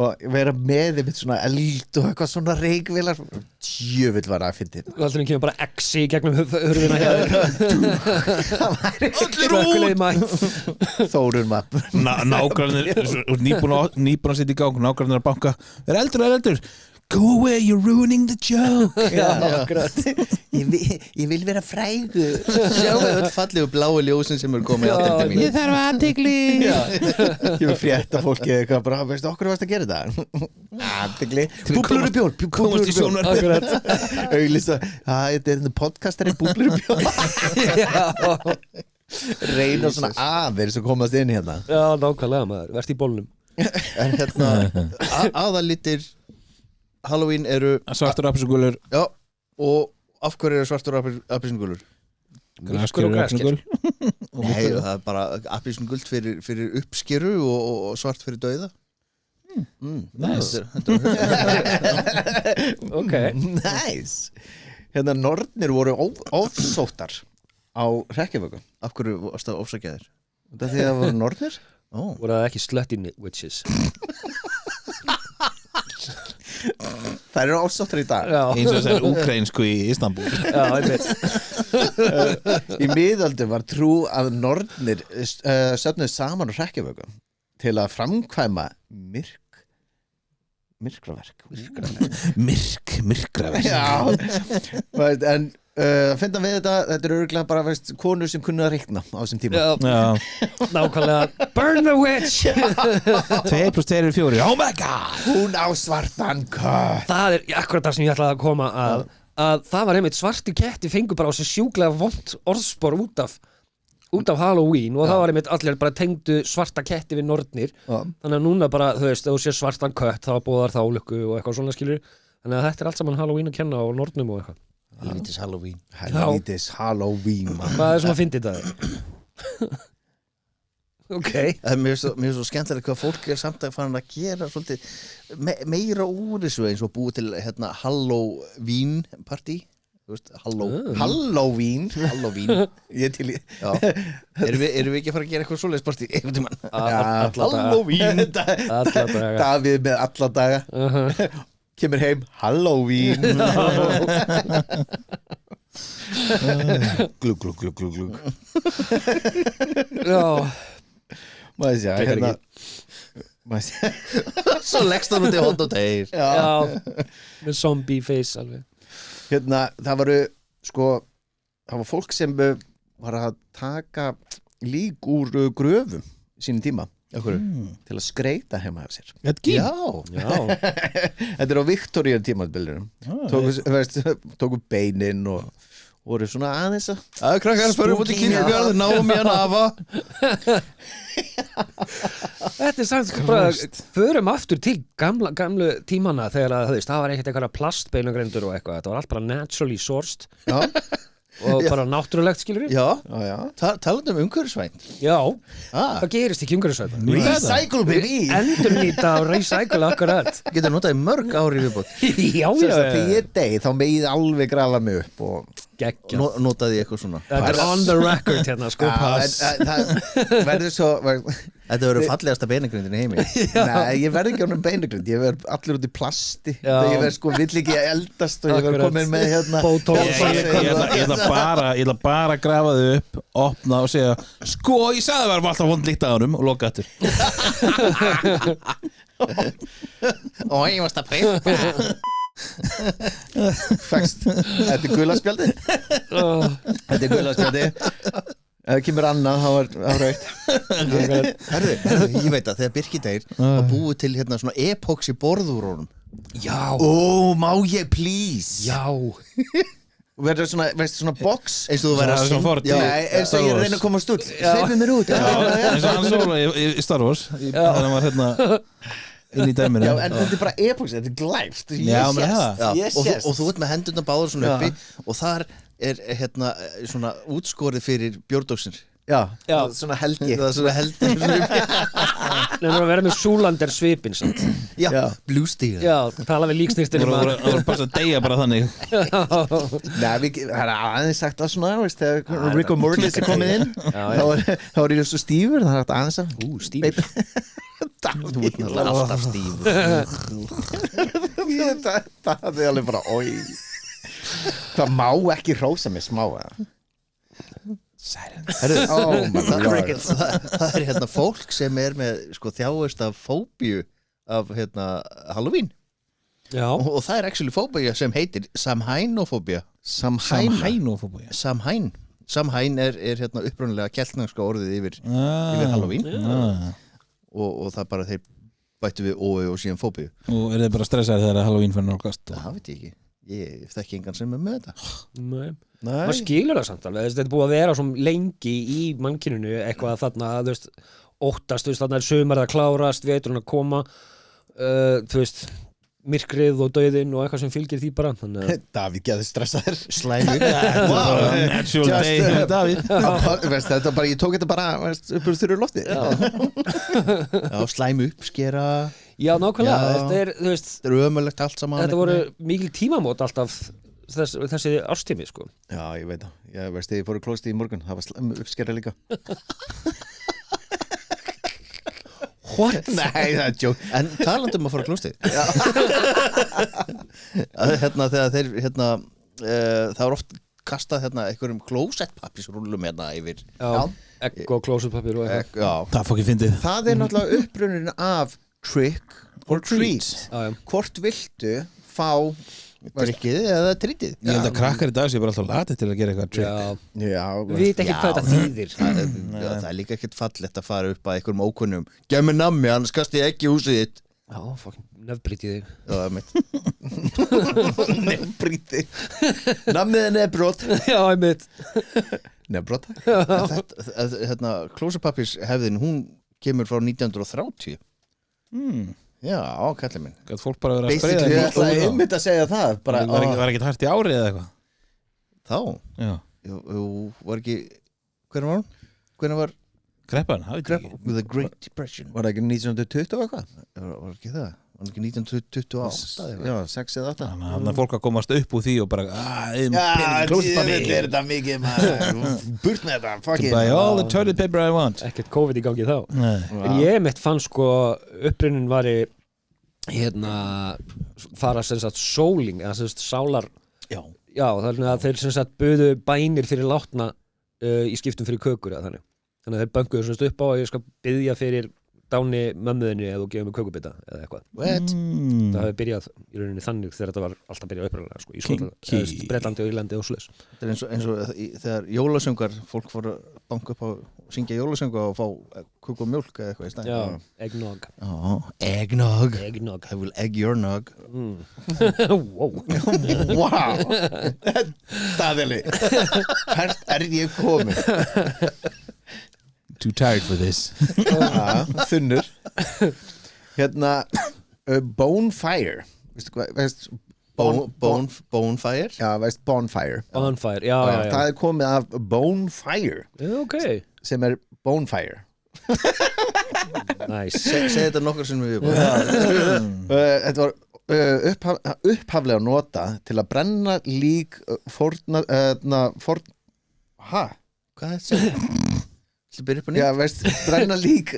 og vera með einmitt svona eld og eitthvað svona reikvilar djöfull var að fyndi og alltaf kemur bara exi gegnum hurðina hjá þér Slökkuleið mætt Þórun mapp Nágrannir nýbúin að sitja í gang Nágrannir að banka Er eldur Go away, you're ruining the joke Ég vil vera frægur sjáum við öll fallegu bláu ljósin sem eru komið á mín Ég þarf aðtegli Ég vil frétta fólki eitthvað bara, veistu okkur varst að gera þetta aðtegli, búblur í bjól Komast í sjónvarpið auglýsa, þetta er podcastari búblur í bjól reyna svona aðeins að komast inn hérna Já, nákvæmlega maður, verðst í bólnum en aðalitir Halloween eru Svartur appisugulur já, og af hverju eru svartur appisingulur? Grasker og grasker. Nei, það er bara appisingult fyrir uppskeru og svart fyrir dauða Nice Ok, nice hérna nornir voru ofsóttar á Hrekkjavöku af hverju varst það ofsækjaðir? þetta því að það voru nornir voru það ekki slutty witches það eru ofsóttar í dag Já, Eins og þessar úkrænsku í Istanbul já, einmitt í miðöldum var trú að nornir söfnuðu saman á Hrekkjavöku til að framkvæma myrkraverk Myrkraverk já en finna við þetta er örgulega bara veist, konur sem kunnu að reikna á þessum tíma Já Nákvæmlega, burn the witch 2 + 2 = 4 Oh my god hún á svartan kött Það er akkurat það sem ég ætlaði að koma að það var einmitt svarti ketti fengu bara á sig sjúklega vont orðspor út af Halloween og það var einmitt allir bara tengdu svarta ketti við nornir þannig að núna bara, þú veist, ef þú sér svartan kött þá búðar það ólukku og eitthvað svona skilur þannig að þetta er allt saman Halloween að kenna á nornum og eitthvað Helvítis Halloween helvítis Halloween man. Hvað er svona að fyndi þetta? Ok Mér er svo skemmtilega hvað fólk er samt að fara að gera svolítið meira úr þessu eins og búið til Halloween partí Halloween ég til í erum við ekki að fara að gera eitthvað svoleiðis partí einhvern tímann Halloween Davíð með alla daga kemur heim Halloween glug Já, maður sé hérna svo leggst það út í hónd og tegir já með zombie face alveg hérna það var fólk sem var að taka lík úr gröfum sínum tíma til að skreita heima af sér já þetta er á Viktoríu tímabildurum tóku beinin og voru svona aðeins að krakkar förum út í kirkjugarð náum ég að nafa Þetta er samt bara, förum aftur til gamlu tímana þegar að, það var ekkert eitthvað plastbeinagrindur og eitthvað, þetta var allt bara naturally sourced og bara náttúrulegt skilur við já. Talandi umhverfisvænt Já, það gerist ekki umhverfisvænt recycle baby Endurnýta og recycle akkurat getur notað í mörg ári viðbót Já, þegar ég degi þá megið alveg grafa mig upp og geggja notaði eitthvað svona Þetta er on the record hérna sko það verður svo þetta verður fallegasta beinagrindin í heimi nei, ég verð ekki ánum beinagrind ég verð allir út í plasti ég verð vill ekki eldast og ég verð komin með hérna Ég ætla bara að grafa þau upp opna og segja sko, ég sagði að það var alltaf vond líkt að honum og loka aftur og ég varst að peipa fæst, þetta er gulaspjaldi þetta er gulaspjaldi ef það kemur annað þá var rautt Herðu, ég veit að þegar Birkidægir var búið til hérna svona epoxi borðúrónum Já, má ég please já og verður svona, veistu, svona box Eins og þú væri að Svona Ford í Nei, eins og ég reyna að koma stúll hleypið mér út eins og hann Solo í Star Wars þegar hann var hérna inn í dæminu Já, en þetta er bara epox, þetta er glæft Já, menn það. og þú ert með hendurna báður svona uppi og þar hérna svona útskorið fyrir bjórdóksir Já, Já. svona helgi það er svona heldur Nefnir að vera með Súlander svipin samt. já, Já. blústíga Já, tala við líksnýrstinni Það voru bara að deyja bara þannig Nei, það er aðeins sagt að svona, veist, þegar Rick og Mortis er komið inn þá er ég svo stífur, það er hægt aðeins að Stífur þú ert náttúrulega alltaf stíf það er alveg bara, oi það má ekki hrósa mig smá eða Silence oh my lord það er hérna fólk sem er með sko þjáist af fóbíu af hérna Halloween Já, og það er actually fóbía sem heitir samhænofóbía Samhænofóbía samhæn er hérna upprunnilega keltnarska orðið yfir Halloween og það bara þeir bættu við ói og síðan fóbíu Og er þið bara stressaðir þegar Halloween fyrir nálgast það veit ég ekki ég þekki engan sem er með þetta nei maður skilur það samt alveg, þetta er búið að vera svo lengi í mannkyninu eitthvað þarna, þú veist, óttast, þú veist, þarna er sumar að klárast, veturinn að koma þú veist, myrkrið og dauðinn og eitthvað sem fylgir því bara, þannig að Davíð geði stressaður slæmu Natural day Davíð veist, þetta bara, ég tók þetta bara veist, upp úr þurru lofti já, slæmu uppskera Já, nákvæmlega, Já. þetta er, þú veist þetta er ömulegt allt saman þetta voru mikil tímamót alltaf þessi árstími, sko Já, ég veit það, ég veist, þegar ég fór í klósti í morgun það var uppskera líka What? Nei, það er joke en talandum að fara að klústi hérna þegar þeir hérna það er oft kastað hérna einhverjum klósettpappisrúllum hérna yfir Já, egg og klósupapir og eitthvað já, Það fór ekki fyndið Það er náttúrulega upprunin af trick or treat Já, já. Hvort viltu fá drikkið eða trítið Ég held að krakkar í dag sé bara alltaf latið til að gera eitthvað trick Já, Já, við veit ekki hvað þetta þýðir það er líka ekkert fallegt að fara upp að einhverjum ókunnum gef mér nammi, annars kasti ég ekki í húsið þitt Já, fokkin nefnbrítið þig já, það er mitt Nefnbríti Namnið er nefnbrót Já, ég mitt Nefnbrót hérna, klósepappis hefðin hún kemur frá 1930 já, kallið minn Gæt fólk bara verið að spreyða Basically, ég eitthvað ætlaði klór einmitt að segja það bara, Var ekki hægt í árið eða eitthvað þá, Já jú, var ekki hvernig var hún? Hvernig var Kreppan, það veit ég ekki The Great Depression Var það ekki 1920 og eitthvað? var ekki það? Var ekki 1928 eða Já, 6 eða 8 Þannig að fólk að komast upp úr því og bara pening er klósipappi þetta mikið maður Burt með þetta, fuck To it buy all the toilet paper I want Ekkert COVID í gangi þá Nei En ég mitt fann sko upprunnin var í hérna fara sem sagt sóling eða sem sagt sálar já, þannig að þeir sem sagt buðu bænir fyrir látna í skiptum fyrir kökur eða þannig að þeir bönguðu sem sagt upp á að ég skal biðja fyrir dáni mömmuðinni eða þú gefur mig kökubita eða eitthvað what? það hefði byrjað í rauninni þannig þegar þetta var alltaf byrjað uppræðlega sko, í Kinky. Bretlandi og Írlandi og svoleiðis Þetta er eins og þegar jólasöngar fólk fór að banka upp á og syngja jólasönga og fá kúk og mjólk eða eitthvað í stæð Já, eggnog eggnog Eggnog I will egg your nog Wow Wow Daðili Hvert er ég komin? Too tired for this Þunnur Hérna Bonefire Veistu hvað, veist bonfire Já, veist Bonfire Bonfire, já, já, já. Það er komið af Bonefire Ok, sem er Bonefire nice Segð þetta nokkur sem við Þetta var upphaflega nota til að brenna lík fórna hvað er þetta? Þetta byrja upp á nýtt? Já, veist, brenna lík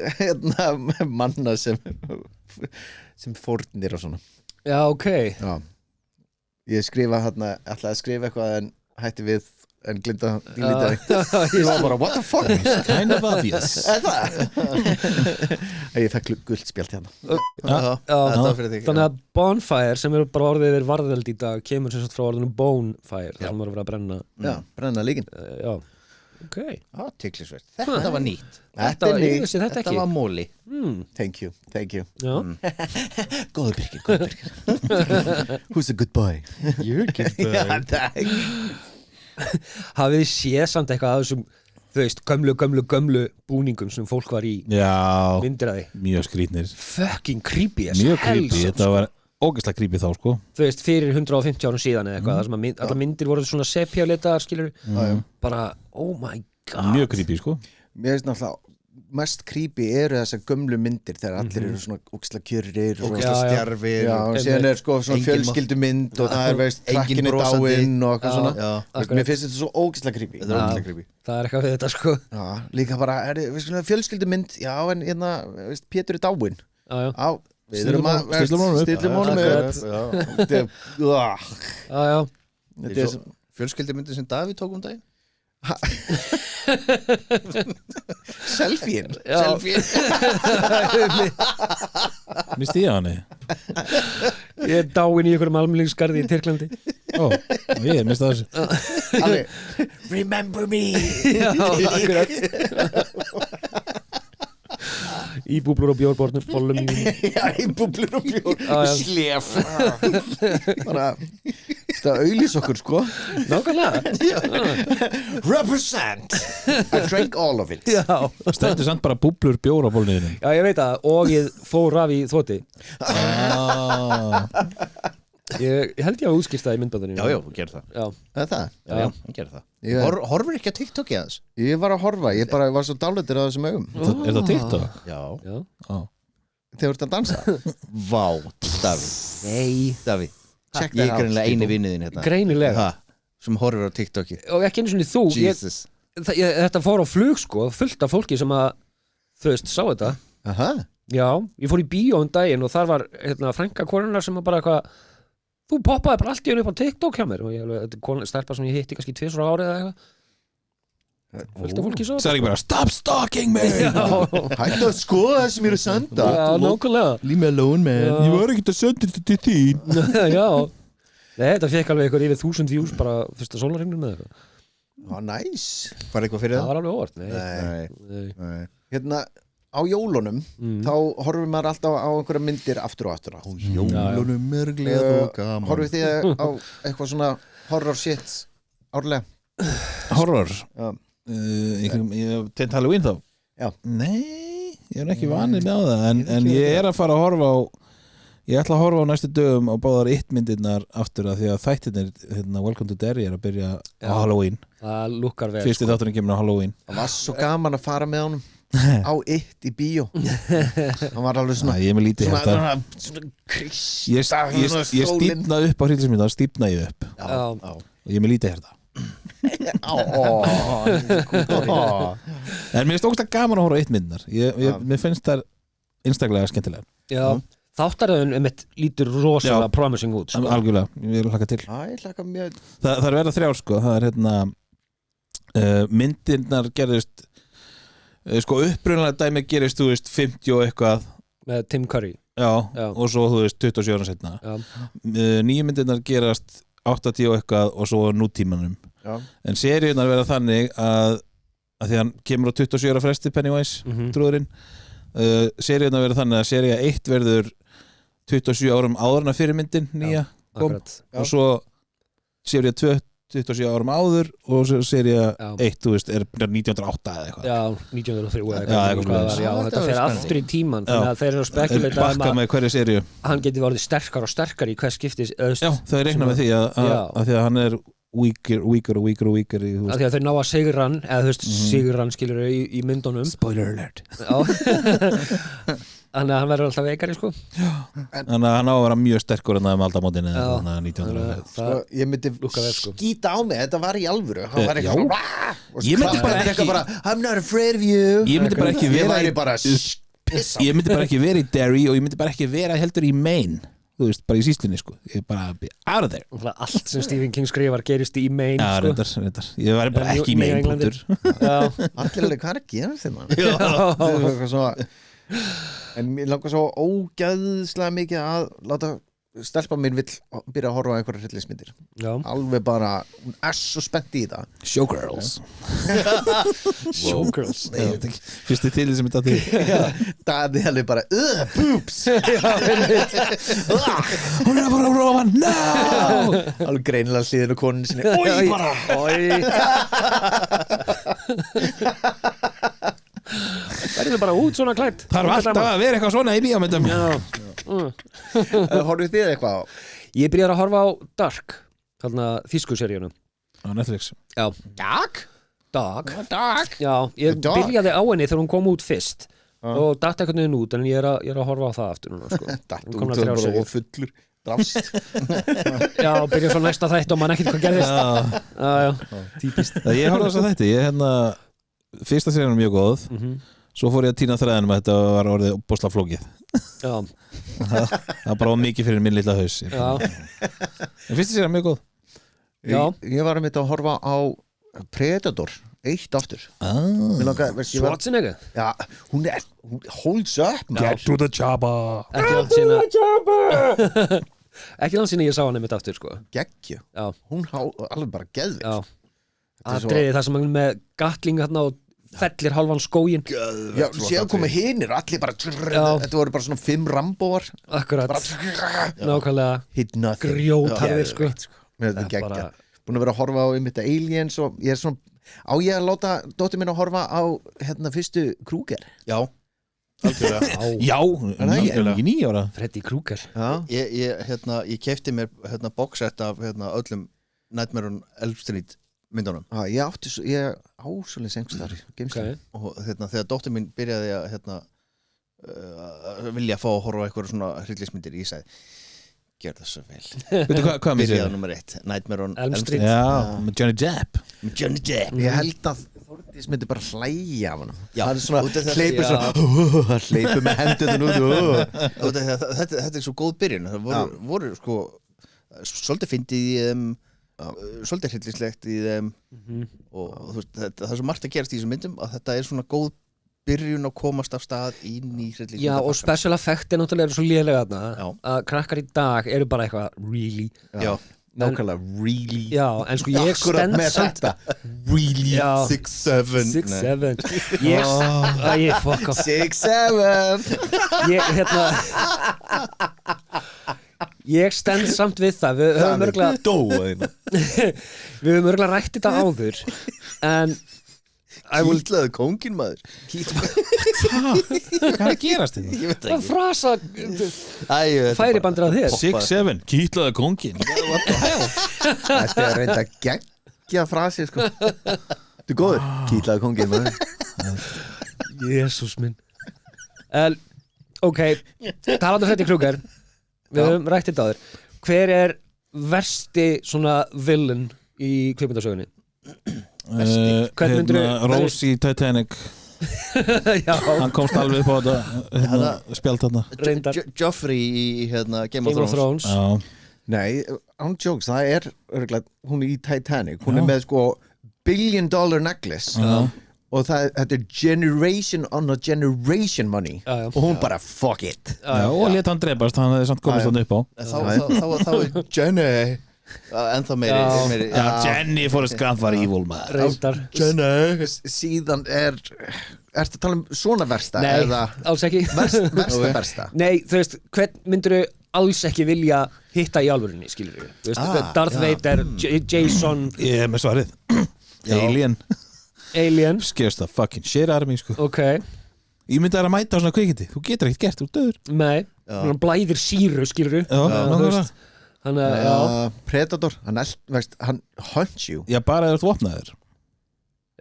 manna sem fórnir og svona Já, ok Já. Ég skrifa hérna, ætlaði að skrifa eitthvað en hætti við en glinda dýlítið Ég var bara, what the fuck? Kind of obvious Ég fekk gult spjalt hérna Já, þetta var fyrir þig Þannig að bonfire sem eru bara orðið yfir varðeld í dag kemur sem sagt frá orðinu bonefire þar sem eru verið að brenna Já, brenna líkin já. Ok, Athyglisvert. Þetta var nýtt. ég vissi þetta Þetta ekki var móli. Thank you Já, Góður Birgir Who's a good boy? You're good Já, takk hafið þið séð samt eitthvað af þessum þú veist, gömlu búningum sem fólk var í Já, myndir að því mjög skrýtnir fucking creepy as Mjög hell, creepy, sko. þetta var ógeðslega creepy þá sko Þú veist, fyrir 150 árum síðan eða eitthvað, þar sem að allar myndir voru svona sepia-litaðar, skilur bara, oh my god Mjög creepy sko Mér finnst náttúrulega mest creepy eru þessar gömlu myndir þegar allir eru svona ógislega kjörir Ógeðslega Já, já. stjarfir. Já, og síðan er sko svona Engin fjölskyldumynd og það er veist Engin krakkin er brosandi. dáinn og eitthvað svona Já. Veist, Mér finnst þetta svo ógislega creepy Þetta er ógeðslega creepy. Það er eitthvað við þetta, sko Já, líka bara, við skulum fjölskyldumynd já, en hérna, veist, Pétur er dáinn Já, Já, við Stillum erum að honum- stillum honum upp. stillum honum Akkurat. upp Þetta er- já Þetta er svo Fjölskyldumyndin sem Davíð tók daginn. selfie-in Selfie. Misti ég hann Ég er dáinn í einhverjum almenningsgarði í Tyrklandi Ó, ég misti þessu Alveg, remember me Já, akkurat Í búblur og bjórbornum bollum í Já, í búblur og bjór Já, já. Slef Bara, þetta auðlýs okkur sko Nákvæmlega Represent I drank all of it Já, Stendur samt bara búblur bjór á bólniðinu já, ég veit það og ég fór af í þvoti Ég held ég að útskýrst það í myndbandinu Já, gerð það. Já, Það er það Já, gerð það. Ég, Horfir ekki að TikTok í aðeins? ég var að horfa, ég bara var svo dálitur á þessum augum Er það TikTok? Já. já Ó. Þegar þú ert að dansa Vá, Davíð. Nei, Davíð. Check Ég that er out, greinlega eini people. vinniðin hérna. greinilega Ha, sem horfir á TikToki. Og ekki einu svona þú Jesus. Þetta fór á flug sko, fullt af fólki sem að þú veist, sá þetta Aha. Já, ég fór í bíó daginn og þar var frænka konunar sem var bara eitthvað þú poppaði bara allt í henni upp á TikTok hjá mér og ég alveg, þetta er stelpa sem ég hitti kannski 2 árið eða eitthvað fullt af fólki svo Það er ekki bara stop stalking me Já, Hættu að skoða það sem ég er að senda já, nákvæmlega Leave me alone, man. Já. Ég var ekkert að senda þetta til þín Já, nei, þetta fekk alveg eitthvað yfir 1000 views bara fyrsta sólarhringnum með eitthvað Já, næs Var eitthvað fyrir Það það? var alveg óvart, nei, Nei. nei. Nei. Hérna, á jólunum þá horfum maður alltaf á einhverja myndir aftur og aftur Jólunum er gleð og gaman. Horfum þið á eitthvað svona horror shit árlega Horror Já. Tengt Halloween þá? Já. Nei, ég er ekki vanið með á það en ég er að fara að horfa á Ég ætla að horfa á næstu dögum á báðar myndirnar aftur að því að þættirnir Welcome to Derry er að byrja á Halloween Það lukkar vel Fyrsti þátturinn kemur á Halloween Það var svo gaman að fara með honum á It í bíó Hann var alveg svona Ég er með lítið hérna svona krist Ég stífna upp á hryllismynda þá stífna ég upp Já, og ég er með lítið hérna En mér finnst ógæslega gaman að horfa á myndirnar Mér finnst það einstaklega skemmtilega já Þáttaröðun mitt lítur rosalega Já. promising út sko. Algjörlega, ég vil hlaka til Ég hlaka mjög Það er verða 3 sko Það er myndirnar gerðist sko upprunalega dæmi gerist þú veist 50 og eitthvað með Tim Curry já, Já. og svo þú veist 27 ára setna Já, nýju myndirnar gerast 80 og eitthvað og svo á nútímanum Já. en seríunar verða þannig að því hann kemur á 27 ára fresti Pennywise trúðurinn seríunar verða þannig að sería 1 verður 27 árum áðurna fyrir myndin nýja kom akkurat og svo sería 2 27 árum áður og svo sería Já. 1 þú veist er 1908 eða eitthvað Já, 1903 eða Já, eitthvað hvað svoleiðis. var, já, þetta fer aftur í tíman þannig að þeir eru að spekulata bakka með hverju seríu hann geti verið sterkar og sterkar í hvers skiptis já, það er reiknað með því að því að hann er weaker í, þú að veist. því að þeir ná að sigra hann eða þú veist, sigra hann skilur í myndunum Spoiler alert Já Þannig að hann verður alltaf veikari sko þannig að hann á að vera mjög sterkur en það um aldamótin eða Já. þannig að 1900 það, Ég myndi Lúkka vel, sko. skýta á mig, þetta var í alvöru Hann var Já. eitthvað svona Ég myndi bara ekki- I'm not afraid of you Ég myndi bara ekki Ég vera væri í- bara piss á ég myndi bara ekki vera í Derry og ég myndi bara ekki vera heldur í Maine þú veist, bara í síslinni sko ég er bara be out of there allt sem Stephen King skrifar gerist í Maine já, sko. reyndar, ég væri bara Já, ekki í New Maine Englandi. punktur Já, Allir alveg, hvað er að gera þeim mann? Þetta er eitthvað svona En mér langar svo ógæðslega mikið að láta stelpa mín vill byrja að horfa á einhverja hryllingsmyndir Já. alveg bara, hún svo spennt í það Showgirls Showgirls Nei, ég veit ekki. Fyrsti til sem þetta til Daði alveg bara, boobs Hún er að fara á rófan, no alveg greinilega hliðin á konunni sinni oi bara Verður bara út svona klætt Það er alltaf að vera eitthvað svona í bíómyndum horfið þið eitthvað á Ég byrjar að horfa á Dark þarna þýsku seríunum Á Netflix Já. Dark? Dark Já, ég Dark. byrjaði á henni þegar hún kom út fyrst og datt einhvern veginn út en ég er að horfa á það aftur núna sko. datt Hún út komnar og 3 bara seríur. og fullur drafst Já, byrja svo næsta þætt og mann ekkert hvað gerðist Já, típist Ég horfði þess að þetta Ég fyrsta serían er mjög góð Svo fór ég að týna þræðinum að þetta var orðið bosla flókið Já, Það var bara mikið fyrir minn lilla haus já, En fyrsta serían er mjög góð já. ég var að horfa á Predator eitt aftur Mér langaði, veist, ég var, Schwarzenegger já, hún holds up maður. to the chopper Ekki langt sína Ekki langt sína ég sá hann einmitt aftur sko. geggju, Já, hún alveg bara geðvik já er svo- Atriði það sem hann er með gatling þarna og fellir halvan skógin já, síðan komu hinir og allir bara þetta voru bara svona 5 rambóar Akkurat, bara nákvæmlega hit nothing grjótarðir sko. mér þetta Það er geggja bara- búin að vera að horfa á einmitt Aliens og ég er svona á ég að láta dóttir mín að horfa á fyrstu Kruger Já, algjörlega Já, það ekki? ekki 9 ára Freddy Krueger já, Ég kefti mér boxset af öllum Nightmare on Elm Street myndunum ég á svolítið sengstar okay. og þegar dóttir mín byrjaði að vilja fá að horfa á eitthvað svona hryllismyndir ég sagði, gjör það svo vel Veitu hvað með byrjaði sér? nummer 1, Nightmare on Elm Elm Street. Street Já, með Johnny Depp með Johnny Depp ég held að Þórdís myndi bara hlæja af hann Já, það er svona, út af þessu- hleypur svona hleypur með hendunum út Og þetta er svo góð byrjun það voru sko svolítið fyndið í þeim svolítið hryllislegt í þeim og þú veist, það er svo margt að gerast í þessum myndum að þetta er svona góð byrjun að komast af stað inn í hryllislegt Já, og special effect er náttúrulega svo lélega þarna Já. að krakkar í dag eru bara eitthvað really Já, nákvæmlega really Já, en sko ég akkurat stend með samt þetta really Já. 6-7 6-7 Ég fuck off 6-7 Ég stend samt við það Við höfum örgulega Við höfum örgulega rætt þetta áður En Kýtlaðu kóngin maður Hvað er að gerast þetta? Ég veit það er frasa ekki færibandur að þér 6-7, kýtlaði kóngin þetta er reynda geggja frasi sko þú er góður kýtlaði kóngin maður Jésús minn Ok, talandi um Freddy Krueger Við höfum rætt þetta áður Hver er versti svona villain í kvikmyndasögunni? Hvern myndirðu- Rose í Titanic Já, Hann komst alveg upp á þetta spjald þarna reyndar Joffrey í Game of Game of Thrones Thrones Já, nei, án jokes, það er örgulega, hún er í Titanic hún er með sko $1 billion necklace og þetta er generation on a generation money Já. og hún bara fuck it já, og let hann drepast hann hefði samt komist hann upp á Þá er Jenny ennþá meiri Já, Jenny Forrest Gump var evil maður Reyndar Jenny síðan ertu að tala um svona versta Nei, eða alls ekki versta Nei, þú veist, hvern myndirðu alls ekki vilja hitta í alvörunni, skilur við Þú veist, Darth Vader, Jason Ég er með svarið Alien Alien Scares the fucking shit out of me sko. Ok, Ég myndi að mæta á svona kvikindi Þú getur ekkert gert, þú er döður nei Hann blæðir síru, skilur við Já, nákvæmlega. Þannig að, já, Predator, hann hunts you Já, bara ef þú ert vopnaður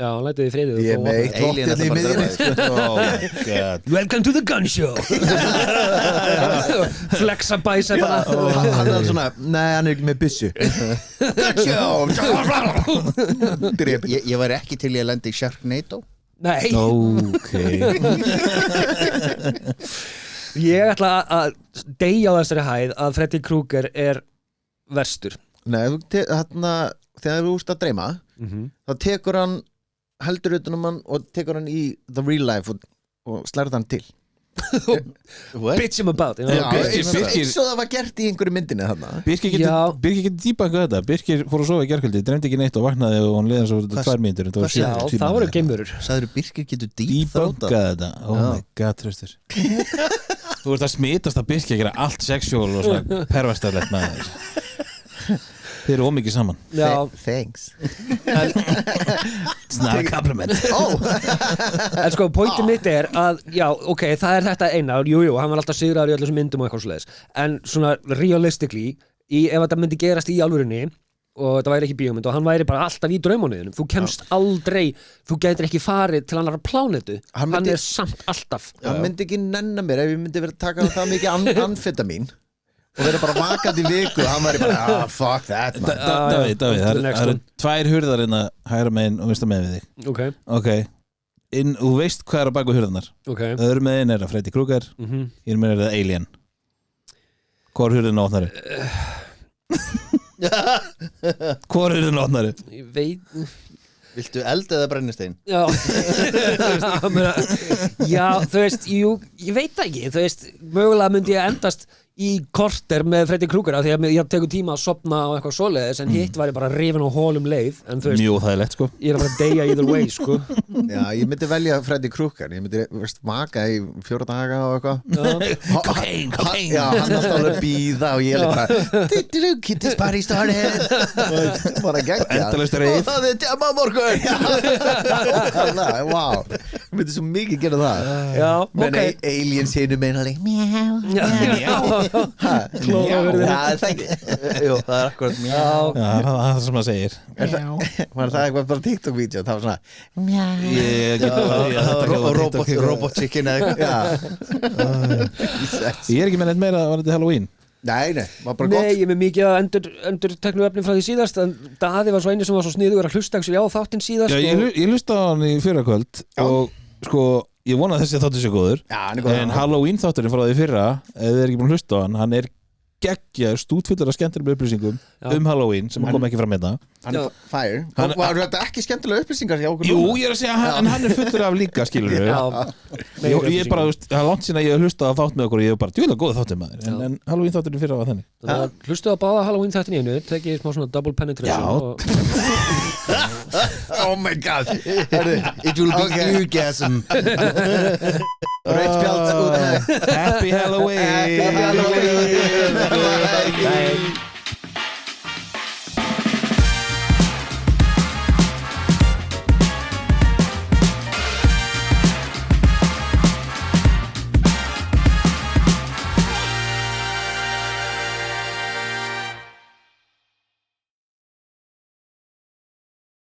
já, hann lætið í friðið ég er með eitt Alien vopn í er bara miðjunni Oh my god Welcome to the gun show Flexa bæsæpana hann er svona, nei hann er ekki með byssu drepin Ég var ekki til ég að lenda í Sharknado Nei, Ok ég ætla að deyja á þessari hæð að Freddy Krueger er verstur nei, þegar þú úrst að dreyma þá tekur hann heldur utan um hann og tekur hann í the real life og slærði hann til bitch him about Já, Birkir- eins og það var gert í einhverju myndinni þarna Birkir Já. getur dýbakað þetta Birkir fór að sofa í gærkvöldi, dreymdi ekki neitt og vaknaði og hann liði svo 2 mínútur Já, það voru geimurur Sagður Birkir getur dýbakað dýbþrótað þetta Oh my god, Tröstur Þú ert að smitast að Birkir gera allt sexual og svona perverstarlegt með þess Þeir eru ómikið saman Já, Thanks It's not a compliment en sko, pointið mitt er að já, ok, það er þetta eina jú, hann var alltaf sigraður í öllum þessum myndum og eitthvað svoleiðis en svona realistically ef þetta myndi gerast í alvörinni og þetta væri ekki bíómynd og hann væri bara alltaf í draumanuðinum þú kemst aldrei, þú gætir ekki farið til annar plánetu, Hann hann myndi- er samt alltaf Hann myndi ekki nenna mér ef ég myndi vera að taka það mikið amfetamín og vera bara vakandi í viku hann væri bara, fuck that man Davíð, on to the það next eru one. 2 hurðar hérna hægra megin og vinstra megin við þig ok, Ok, þú veist hvað er á baku hurðarnar ok Það eru megin er að Freddy Krueger Hér megin er það Alien Hvor er hurðin opnari? Hvor er hurðin opnari? ég veit Viltu eld eða brennistein? já já, þú veist, jú, ég veit það ekki þú veist, mögulega myndi ég endast í korter með Freddy Krueger af því að ég tekur tíma að sopna og eitthvað svoleiðis en hitt væri bara rifin á hólum leið en þú veist, Mjög þægilegt sko ég er að fara að deyja either way sko Já, ég myndi velja Freddy Krueger ég myndi vaka í 4 daga og eitthvað Cocaine Já, hann alltaf alveg býða og ég er bara Kitty's party started bara gegja Endalaust reið Það er djama morgun Wow, ég myndi svo mikið gera það já, menn ok aliens hinu meina já, klóðahurðin. Já, það ekki Jú, það er akkurat já, Já, það er það sem það segir Var það eitthvað bara TikTok-vídeó það var svona Ég get bara því að þetta hljóðar TikTok. Robot chicken eða eitthvað Já Ég er ekki með neitt meira að þetta Halloween Nei, var bara nei, gott ég er með mikið að endur teknu efni frá því síðast en Daði var svo einu sem var svo sniður að hlusta actually á þáttinn síðast Já, ég lusta á hann í fyrrakvöld og sko, ég vona að þessi þáttur sé góður Já, hann er góður. en Halloween þátturinn frá því fyrra ef þið er ekki búin að hlusta á hann er geggja stútfullur af skemmtilegum upplýsingum Halloween sem kom ekki fram hérna Hann er fire Hann- Var þetta ekki skemmtilega upplýsingar hjá okkur Jú, núna? ég er að segja, en hann er fullur af líka skilur já, ég er bara, þú veist, það er langt síðan að ég hef hlustað á þátt með okkur og ég hef bara djúlega góða þáttir maður en Halloween þátturinn fyrra var þannig þannig að hlustu á báða Halloween þættin í einu tekið smá svona double penetration Já. og Oh my god It will be orgasm Rautt spjald út Happy Halloween Happy Halloween Nei.